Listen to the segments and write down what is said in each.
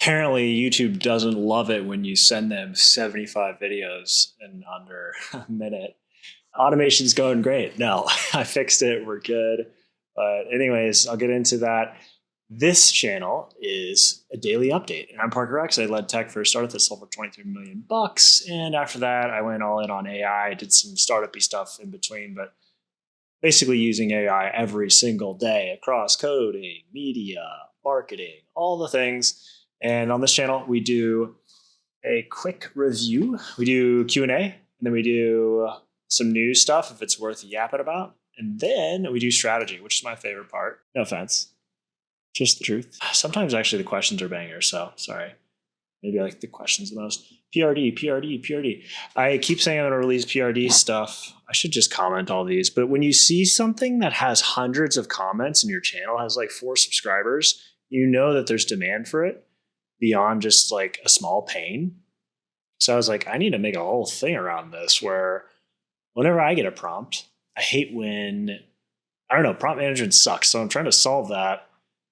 Apparently YouTube doesn't love it when you send them 75 videos in under a minute. Automation's going great. No, I fixed it. We're good. But anyways, I'll get into that. This channel is a daily update. And I'm Parker X. I led tech for a startup that sold for $23 million. And after that, I went all in on AI. I did some startup-y stuff in between, but basically using AI every single day across coding, media, marketing, all the things. And on this channel, we do a quick review. We do Q&A, and then we do some news stuff if it's worth yapping about. And then we do strategy, which is my favorite part. No offense. Just the truth. Sometimes actually the questions are bangers, so sorry. Maybe I like the questions the most. PRD. I keep saying I'm going to release PRD stuff. I should just comment all these. But when you see something that has hundreds of comments and your channel has like 4 subscribers, you know that there's demand for it beyond just like a small pain. So I was like, I need to make a whole thing around this where whenever I get a prompt, I hate when, I don't know, prompt management sucks. So I'm trying to solve that.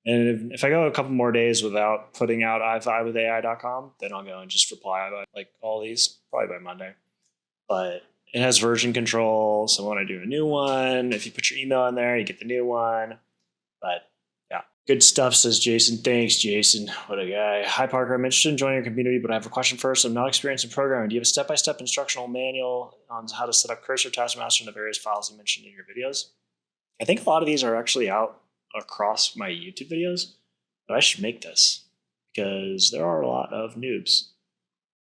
And if I go a couple more days without putting out ifywithai.com, then I'll go and just reply by like all these probably by Monday. But it has version control. So when I do a new one, if you put your email in there, you get the new one. But yeah, good stuff, says Jason. Thanks, Jason. What a guy. Hi, Parker. I'm interested in joining your community, but I have a question first. I'm not experienced in programming. Do you have a step-by-step instructional manual on how to set up Cursor, Taskmaster, and the various files you mentioned in your videos? I think a lot of these are actually out across my YouTube videos, but I should make this because there are a lot of noobs.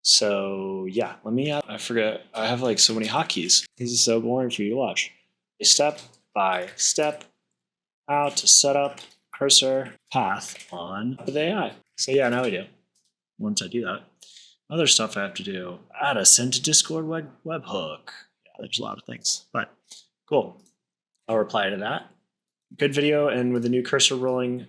So yeah, let me, I forget, I have like so many hotkeys. This is so boring for you to watch. Step by step, how to set up cursor path on with AI. So yeah, now we do. Once I do that, other stuff I have to do, add a send to Discord webhook. Yeah, there's a lot of things, but cool. I'll reply to that. Good video, and with the new cursor rolling,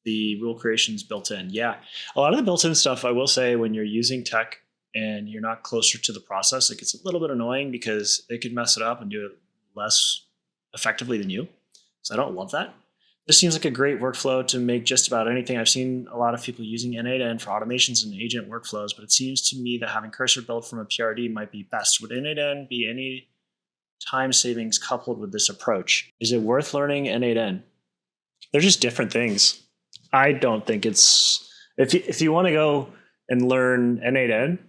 the rule creation's built in. Yeah, a lot of the built-in stuff, I will say, when you're using tech and you're not closer to the process, it gets a little bit annoying because it could mess it up and do it less effectively than you. So I don't love that. This seems like a great workflow to make just about anything. I've seen a lot of people using N8N for automations and agent workflows, but it seems to me that having cursor built from a PRD might be best. Would N8N be any time savings coupled with this approach? Is it worth learning N8N? They're just different things. I don't think it's, if you want to go and learn N8N,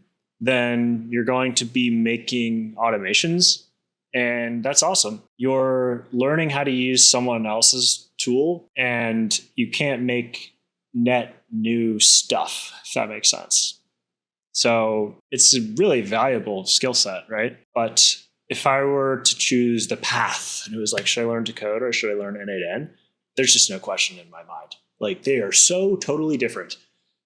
then you're going to be making automations, and that's awesome. You're learning how to use someone else's tool, and you can't make net new stuff, if that makes sense. So it's a really valuable skill set, right? But if I were to choose the path and it was like, should I learn to code or should I learn N8N? There's just no question in my mind. Like, they are so totally different.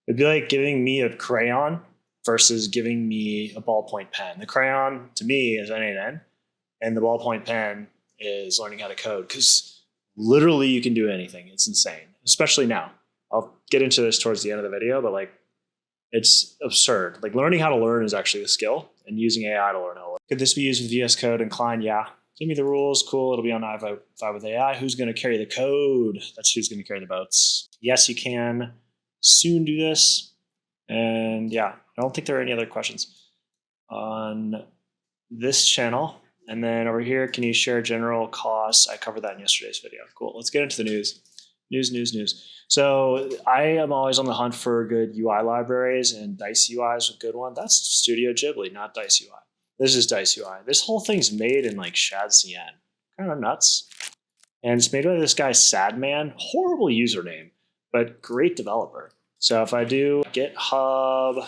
It'd be like giving me a crayon versus giving me a ballpoint pen. The crayon to me is N8N, and the ballpoint pen is learning how to code, because literally you can do anything. It's insane, especially now. I'll get into this towards the end of the video, but like, it's absurd. Like, learning how to learn is actually the skill, and using AI to learn how to learn. Could this be used with VS Code and Klein? Yeah. Give me the rules. Cool. It'll be on iFi with AI. Who's going to carry the code? That's who's going to carry the boats. Yes, you can soon do this. And yeah, I don't think there are any other questions on this channel. And then over here, can you share general costs? I covered that in yesterday's video. Cool. Let's get into the news. News. So I am always on the hunt for good UI libraries, and Dice UI is a good one. That's Studio Ghibli, not Dice UI. This is Dice UI. This whole thing's made in like ShadCN. Kind of nuts. And it's made by this guy, Sadman. Horrible username, but great developer. So if I do GitHub,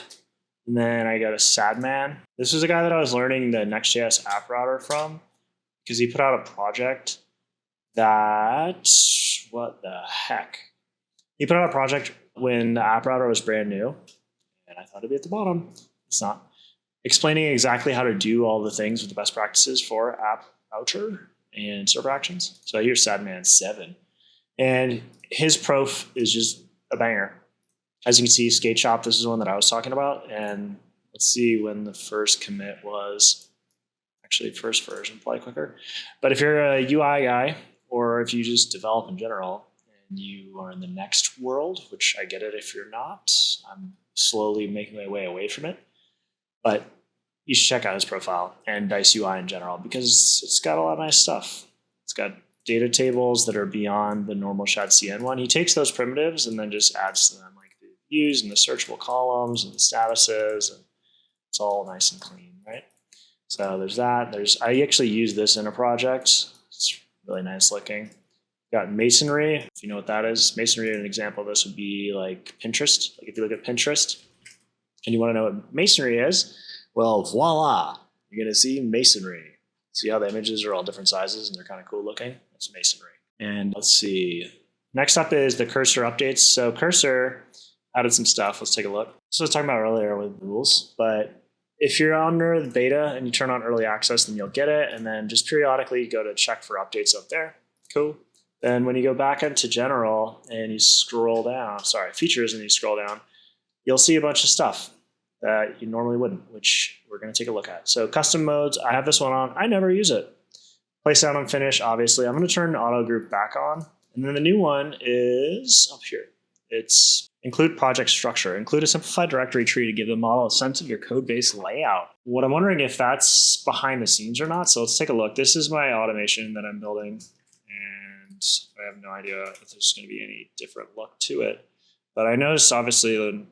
and then I go to Sadman, this is a guy that I was learning the Next.js app router from, because he put out a project that, what the heck? He put out a project when the app router was brand new, and I thought it'd be at the bottom. It's not. Explaining exactly how to do all the things with the best practices for app router and server actions. So here's Sadman 7. And his prof is just a banger. As you can see, Skate Shop, this is one that I was talking about. And let's see when the first commit was. Actually, first version, probably quicker. But if you're a UI guy, or if you just develop in general, and and you are in the next world, which I get it if you're not. I'm slowly making my way away from it. But you should check out his profile and Dice UI in general because it's got a lot of nice stuff. It's got data tables that are beyond the normal ShadCN one. He takes those primitives and then just adds to them like the views and the searchable columns and the statuses, and it's all nice and clean, right? So there's that. I actually use this in a project. It's really nice looking. Got masonry. If you know what that is, masonry, an example of this would be like Pinterest. Like if you look at Pinterest and you want to know what masonry is, well, voila, you're going to see masonry. See how the images are all different sizes and they're kind of cool looking? That's masonry. And let's see. Next up is the cursor updates. So cursor added some stuff. Let's take a look. So I was talking about earlier with rules, but if you're under the beta and you turn on early access, then you'll get it. And then just periodically go to check for updates up there. Cool. Then when you go back into general and you scroll down, features, and you scroll down, you'll see a bunch of stuff that you normally wouldn't, which we're going to take a look at. So custom modes, I have this one on. I never use it. Place out on finish, obviously. I'm going to turn auto group back on. And then the new one is up here. It's include project structure. Include a simplified directory tree to give the model a sense of your code base layout. What I'm wondering if that's behind the scenes or not. So let's take a look. This is my automation that I'm building. And I have no idea if there's going to be any different look to it. But I noticed, obviously, the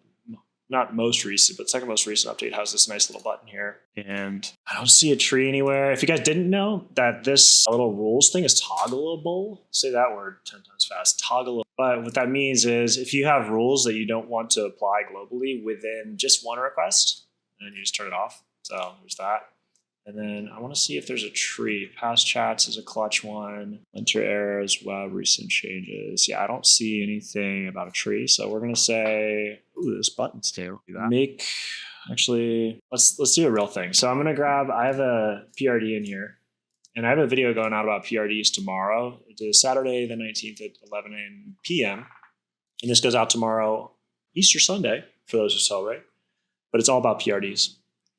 not most recent, but second most recent update has this nice little button here. And I don't see a tree anywhere. If you guys didn't know that this little rules thing is toggleable, say that word 10 times fast, toggleable. But what that means is if you have rules that you don't want to apply globally within just one request, then you just turn it off. So there's that. And then I want to see if there's a tree. Past chats is a clutch one. Enter errors, web, recent changes. Yeah, I don't see anything about a tree. So we're going to say, ooh, this button's there. Let's do a real thing. So I'm going to grab, I have a PRD in here. And I have a video going out about PRDs tomorrow. It is Saturday the 19th at 11 p.m. And this goes out tomorrow, Easter Sunday, for those who celebrate. But it's all about PRDs.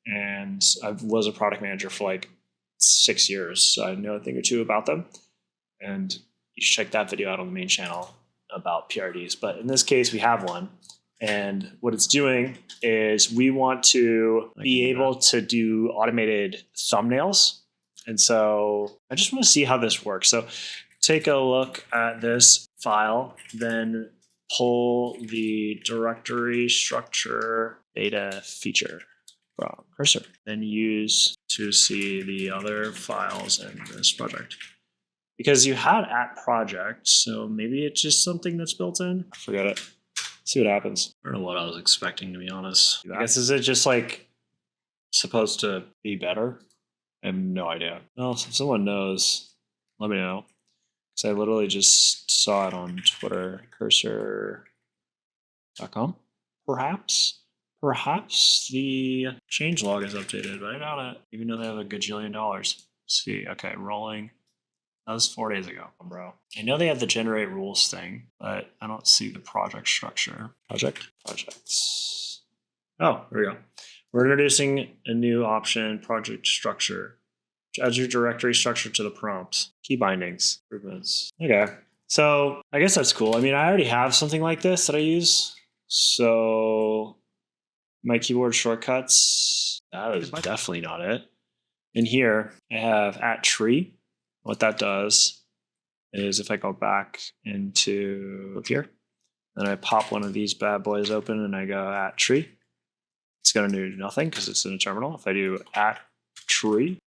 And I was a product manager for like 6 years, so I know a thing or two about them. And you should check that video out on the main channel about PRDs. But in this case, we have one. And what it's doing is we want to be able to do automated thumbnails. And so I just want to see how this works. So take a look at this file, then pull the directory structure data feature from cursor, then use to see the other files in this project. Because you had at project, so maybe it's just something that's built in. Forget it. See what happens. I don't know what I was expecting, to be honest. I guess, is it just like supposed to be better? I have no idea. Well, if someone knows, let me know. Because I literally just saw it on Twitter, cursor.com, perhaps. Perhaps the changelog is updated, but I doubt it, even though they have a gajillion dollars. Let's see, okay, rolling. That was 4 days ago, bro. I know they have the generate rules thing, but I don't see the project structure. Projects. Oh, there we go. We're introducing a new option, project structure, which adds your directory structure to the prompts. Key bindings, improvements. Okay, so I guess that's cool. I mean, I already have something like this that I use. So my keyboard shortcuts, that is definitely not it. In here, I have @tree. What that does is if I go back into here, then I pop one of these bad boys open and I go @tree. It's going to do nothing because it's in a terminal. If I do @tree,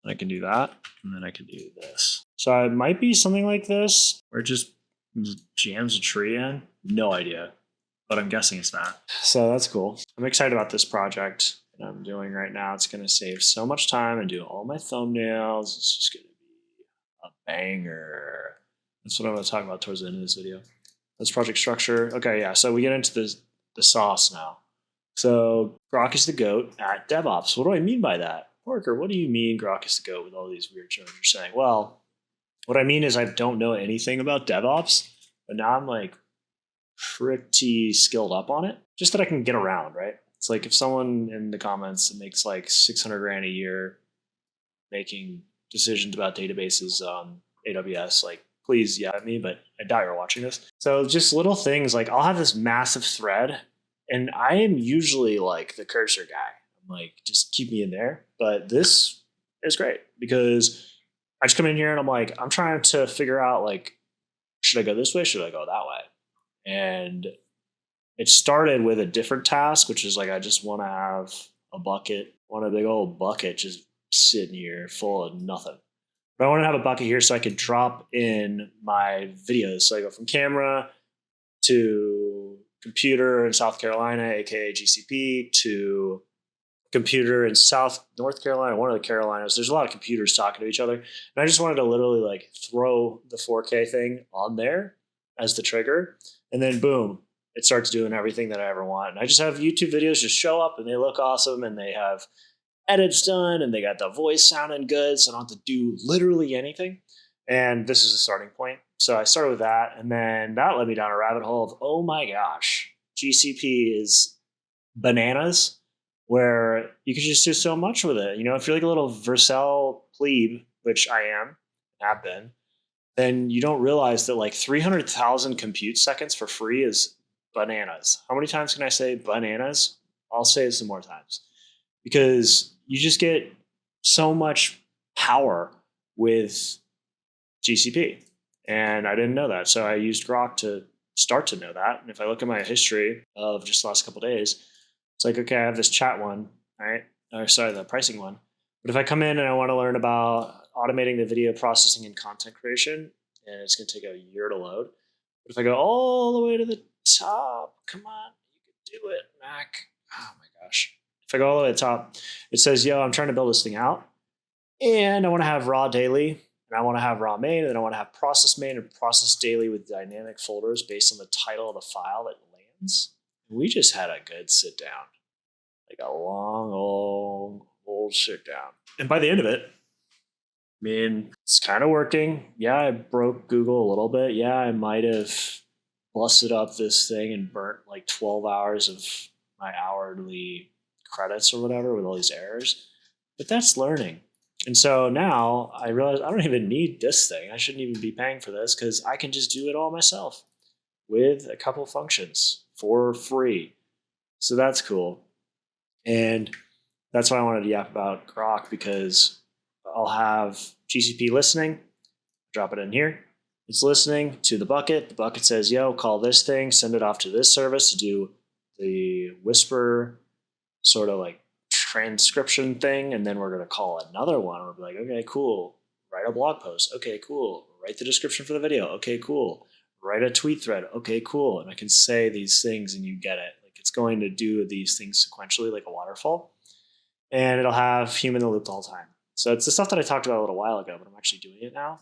I can do that, and then I can do this. So it might be something like this, where it just jams a tree in. No idea, but I'm guessing it's that. So that's cool. I'm excited about this project that I'm doing right now. It's going to save so much time and do all my thumbnails. It's just going to be a banger. That's what I'm going to talk about towards the end of this video. That's project structure. Okay, yeah, so we get into the sauce now. So Grok is the GOAT at DevOps. What do I mean by that? Parker, what do you mean Grok is the GOAT with all these weird terms you're saying? Well, what I mean is I don't know anything about DevOps, but now I'm like pretty skilled up on it, just that I can get around, right? It's like if someone in the comments makes like 600 grand a year making decisions about databases on AWS, like please yell at me, but I doubt you're watching this. So just little things like I'll have this massive thread, and I am usually like the cursor guy. I'm like, just keep me in there. But this is great because I just come in here and I'm like, I'm trying to figure out like, should I go this way? Should I go that way? And it started with a different task, which is like, I just want to have a bucket, want a big old bucket just sitting here full of nothing. But I want to have a bucket here so I could drop in my videos. So I go from camera to computer in South Carolina, aka GCP, to computer in North Carolina, one of the Carolinas. There's a lot of computers talking to each other. And I just wanted to literally like throw the 4K thing on there as the trigger. And then boom, it starts doing everything that I ever want. And I just have YouTube videos just show up and they look awesome and they have edits done and they got the voice sounding good. So I don't have to do literally anything. And this is a starting point. So I started with that. And then that led me down a rabbit hole of, oh my gosh, GCP is bananas, where you can just do so much with it. You know, if you're like a little Vercel plebe, which I am, have been, then you don't realize that like 300,000 compute seconds for free is bananas. How many times can I say bananas? I'll say it some more times because you just get so much power with GCP. And I didn't know that. So I used Grok to start to know that. And if I look at my history of just the last couple of days, it's like, okay, I have this chat one, right? Or sorry, the pricing one. But if I come in and I want to learn about automating the video processing and content creation, and it's going to take a year to load. But if I go all the way to the top, come on, you can do it, Mac. Oh my gosh. If I go all the way to the top, it says, yo, I'm trying to build this thing out. And I want to have raw daily, and I want to have raw main, and then I want to have process main and process daily with dynamic folders based on the title of the file that lands. We just had a good sit down, like a long, old sit down. And by the end of it, I mean, it's kind of working. Yeah, I broke Google a little bit. Yeah, I might have busted up this thing and burnt like 12 hours of my hourly credits or whatever with all these errors. But that's learning. And so now I realize I don't even need this thing. I shouldn't even be paying for this because I can just do it all myself with a couple functions for free. So that's cool. And that's why I wanted to yap about Grok, because I'll have GCP listening, drop it in here. It's listening to the bucket. The bucket says, yo, call this thing, send it off to this service to do the whisper sort of like transcription thing. And then we're going to call another one. We'll be like, okay, cool. Write a blog post. Okay, cool. Write the description for the video. Okay, cool. Write a tweet thread. Okay, cool. And I can say these things and you get it. Like it's going to do these things sequentially like a waterfall. And it'll have human in the loop the whole time. So it's the stuff that I talked about a little while ago, but I'm actually doing it now.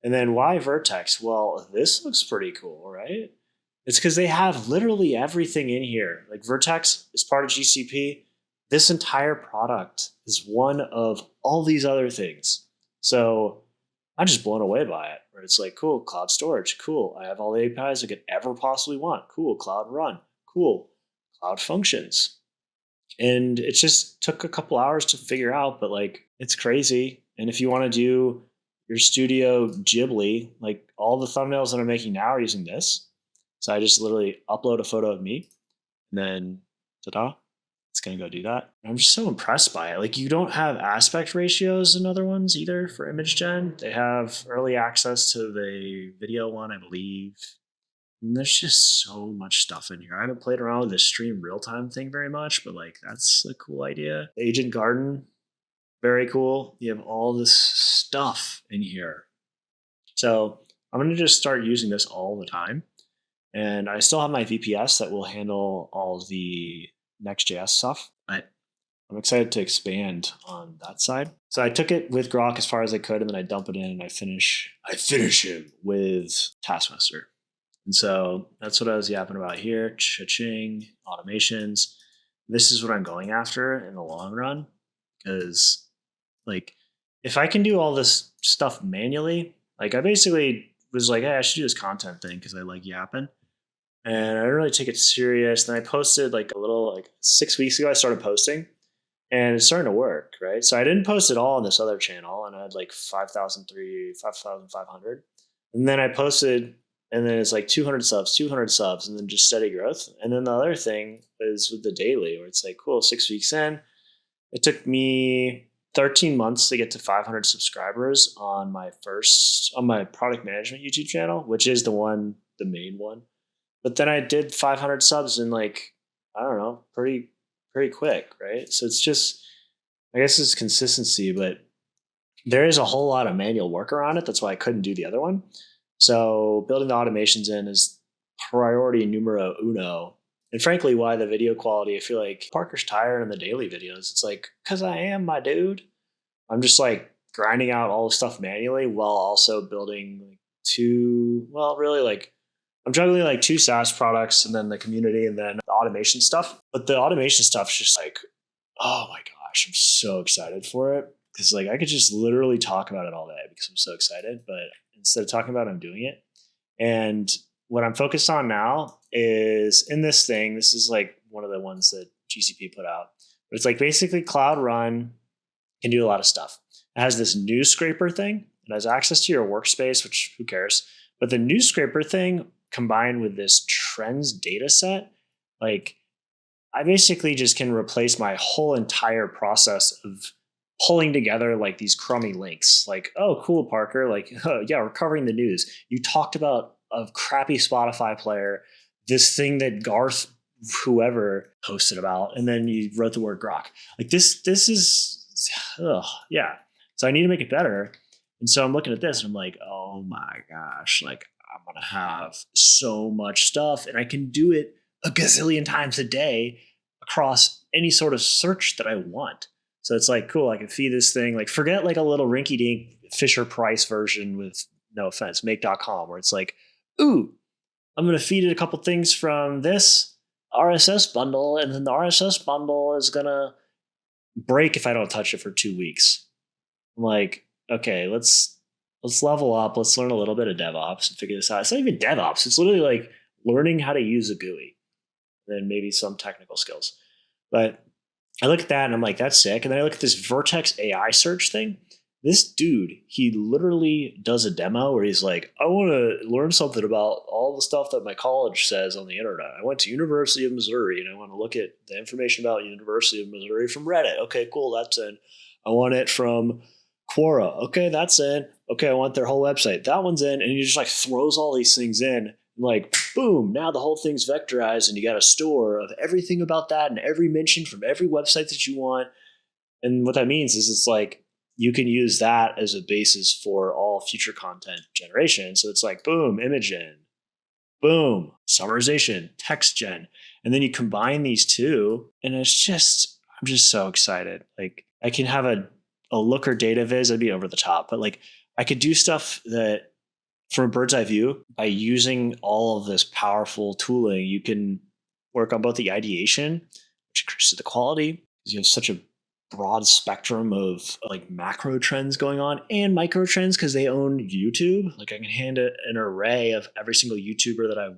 And then why Vertex? Well, this looks pretty cool, right? It's because they have literally everything in here. Like Vertex is part of GCP. This entire product is one of all these other things. So I'm just blown away by it. Where it's like, cool, cloud storage, cool. I have all the APIs I could ever possibly want. Cool, cloud run, cool, cloud functions. And it just took a couple hours to figure out, but like it's crazy. And if you want to do your studio Ghibli, like all the thumbnails that I'm making now are using this. So I just literally upload a photo of me and then ta-da, it's going to go do that. I'm just so impressed by it. Like you don't have aspect ratios in other ones either for image gen. They have early access to the video one, I believe. And there's just so much stuff in here. I haven't played around with this stream real-time thing very much, but like that's a cool idea. Agent Garden, very cool. You have all this stuff in here. So I'm going to just start using this all the time. And I still have my VPS that will handle all the Next.js stuff. But I'm excited to expand on that side. So I took it with Grok as far as I could, and then I dump it in and I finish him with Taskmaster. And so that's what I was yapping about here. Cha-ching, automations. This is what I'm going after in the long run. Because like if I can do all this stuff manually, like I basically was like, hey, I should do this content thing because I like yapping. And I didn't really take it serious. Then I posted like 6 weeks ago, I started posting and it's starting to work, right? So I didn't post at all on this other channel and I had like 5,500. And then I posted, and then it's like 200 subs, 200 subs, and then just steady growth. And then the other thing is with the daily, where it's like, cool, 6 weeks in, it took me 13 months to get to 500 subscribers on my product management YouTube channel, which is the main one. But then I did 500 subs in like, I don't know, pretty quick, right? So it's just, I guess it's consistency, but there is a whole lot of manual work around it. That's why I couldn't do the other one. So building the automations in is priority numero uno. And frankly, why the video quality, I feel like Parker's tired in the daily videos. It's like, because I am, my dude. I'm just like grinding out all the stuff manually while also building like I'm juggling like two SaaS products and then the community and then the automation stuff. But the automation stuff is just like, oh my gosh, I'm so excited for it. Because like I could just literally talk about it all day because I'm so excited. But instead of talking about it, I'm doing it. And what I'm focused on now is in this thing. This is like one of the ones that GCP put out. But it's like basically Cloud Run can do a lot of stuff. It has this news scraper thing. It has access to your workspace, which who cares? But the news scraper thing combined with this trends data set, like I basically just can replace my whole entire process of pulling together like these crummy links. Like, oh, cool, Parker. Like, oh, yeah, we're covering the news. You talked about a crappy Spotify player, this thing that Garth, whoever, posted about, and then you wrote the word grok. Like this is, yeah. So I need to make it better. And so I'm looking at this and I'm like, oh my gosh, like I'm going to have so much stuff and I can do it a gazillion times a day across any sort of search that I want. So it's like, cool, I can feed this thing, like forget like a little rinky dink Fisher Price version with, no offense, make.com, where it's like, ooh, I'm going to feed it a couple things from this RSS bundle. And then the RSS bundle is going to break if I don't touch it for 2 weeks. I'm like, okay, let's level up. Let's learn a little bit of DevOps and figure this out. It's not even DevOps. It's literally like learning how to use a GUI, then maybe some technical skills. But I look at that and I'm like, that's sick. And then I look at this Vertex AI search thing. This dude, he literally does a demo where he's like, I want to learn something about all the stuff that my college says on the internet. I went to University of Missouri and I want to look at the information about University of Missouri from Reddit. Okay, cool, that's in. I want it from Quora. Okay, that's in. Okay, I want their whole website. That one's in. And he just like throws all these things in. Like, boom, now the whole thing's vectorized and you got a store of everything about that and every mention from every website that you want. And what that means is it's like you can use that as a basis for all future content generation. So it's like, boom, image gen, boom, summarization, text gen. And then you combine these two and I'm just so excited. Like I can have a Looker data viz, that'd be over the top, but like I could do stuff that from a bird's eye view, by using all of this powerful tooling, you can work on both the ideation, which increases the quality, because you have such a broad spectrum of like macro trends going on and micro trends because they own YouTube. Like I can hand an array of every single YouTuber that I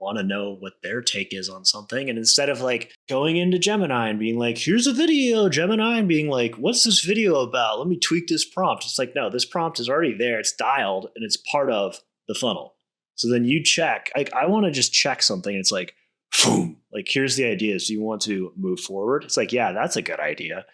want to know what their take is on something. And instead of like going into Gemini and being like, here's a video, Gemini, and being like, what's this video about? Let me tweak this prompt. It's like, no, this prompt is already there. It's dialed and it's part of the funnel. So then you check, like, I want to just check something. It's like, boom, like, here's the ideas. Do you want to move forward? It's like, yeah, that's a good idea.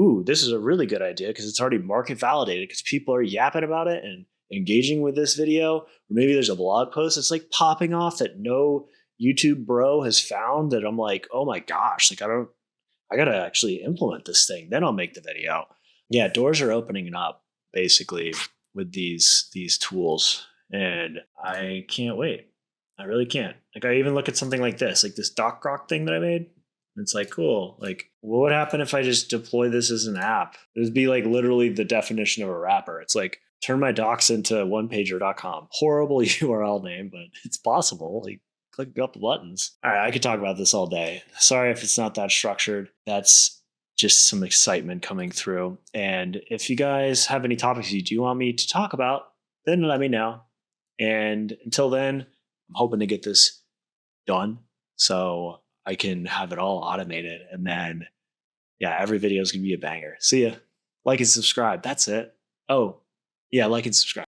Ooh, this is a really good idea because it's already market validated because people are yapping about it and engaging with this video, or maybe there's a blog post that's like popping off that no YouTube bro has found that I'm like, oh my gosh, like I gotta actually implement this thing. Then I'll make the video. Yeah, doors are opening up basically with these tools, and I can't wait. I really can't. Like I even look at something like this Doc Grok thing that I made. It's like, cool. Like, what would happen if I just deploy this as an app? It would be like literally the definition of a wrapper. It's like, turn my docs into onepager.com. Horrible URL name, but it's possible. Like, click a couple buttons. All right, I could talk about this all day. Sorry if it's not that structured. That's just some excitement coming through. And if you guys have any topics you do want me to talk about, then let me know. And until then, I'm hoping to get this done so I can have it all automated. And then, yeah, every video is going to be a banger. See ya. Like and subscribe. That's it. Oh, yeah, like and subscribe.